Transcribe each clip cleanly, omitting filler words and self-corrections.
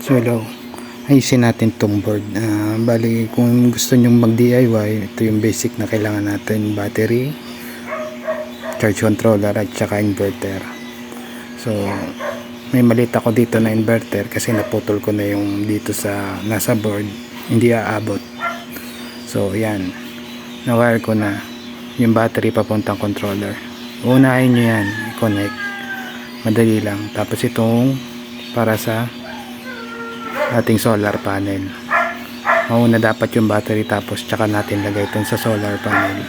So hello, ayusin natin tong board. Bali kung gusto nyong mag DIY, ito yung basic na kailangan natin: battery, charge controller at saka inverter. So may maliit ako dito na inverter kasi naputol ko na yung dito sa nasa board, hindi aabot. So yan, na-wire ko na yung battery papuntang controller. Unahin nyo yan, i-connect, madali lang. Tapos itong para sa ating solar panel, mauna dapat yung battery, tapos tsaka natin lagay itong sa solar panel.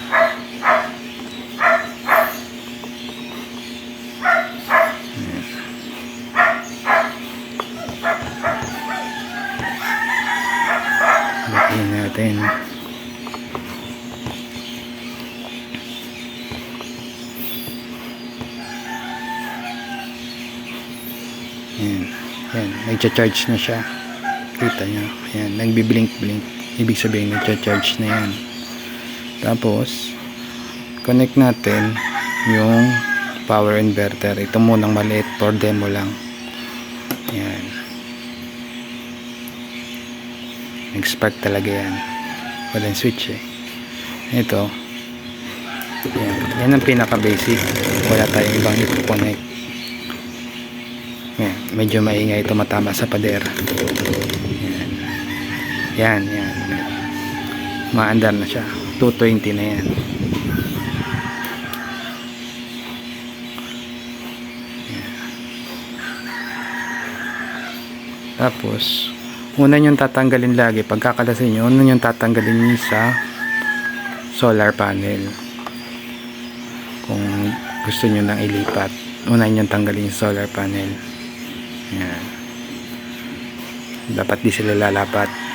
Lagyan natin. Yan, nagcha-charge na siya. Kita nyo, yan, nagbi-blink-blink. Ibig sabihin nagcha-charge na yan. Tapos connect natin yung power inverter. Ito munang maliit, for demo lang. Yan, nag-spark talaga yan, walang switch ito. Yan ang pinaka basic, wala tayong ibang i-connect. Yan, medyo maingay ito, matama sa pader. Yan, maandar na siya, 220 na yan. Tapos una nyo tatanggalin lagi, pagkakalasin nyo, una nyo tatanggalin nyo sa solar panel. Kung gusto nyo nang ilipat, una nyo tanggalin yung solar panel. Yan, dapat di sila lalapat.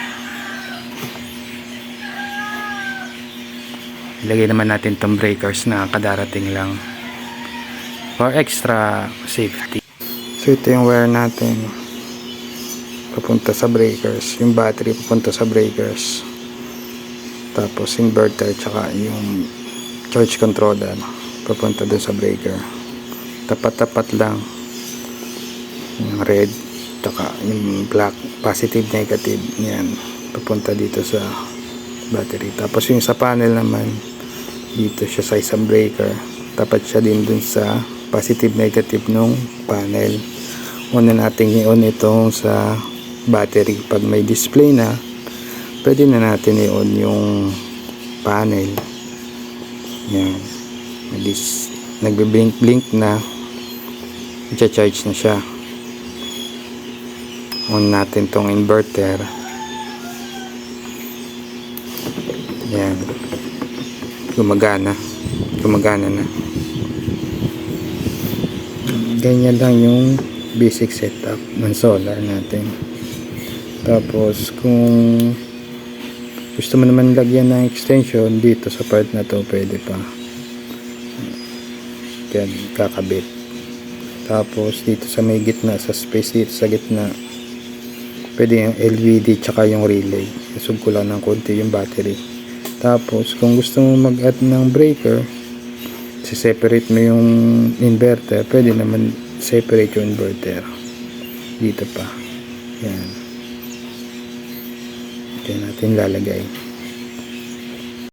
Ilagay naman natin tong breakers na kadarating lang for extra safety. So ito yung wire natin papunta sa breakers, yung battery papunta sa breakers, tapos inverter tsaka yung charge controller papunta dun sa breaker. Tapat-tapat lang yung red tsaka yung black, positive negative, yan papunta dito sa battery. Tapos yung sa panel naman, dito siya sa isang breaker, tapat siya din dun sa positive negative nung panel. Una natin i-on itong sa battery. Pag may display na, pwede na natin i-on yung panel. Yan, nagbe-blink na, i-charge na siya. On natin tong inverter. Yan, gumagana na. Ganyan lang yung basic setup ng solar natin. Tapos kung gusto mo naman lagyan ng extension dito sa part na to, pwede pa. Yan, kakabit. Tapos dito sa may gitna, sa space dito sa gitna, pwede yung LED tsaka yung relay. Isog ko lang ng konti yung battery. Tapos kung gusto mo mag-add ng breaker, separate mo yung inverter, pwede naman separate yung inverter dito pa. Yan, diyan natin lalagay.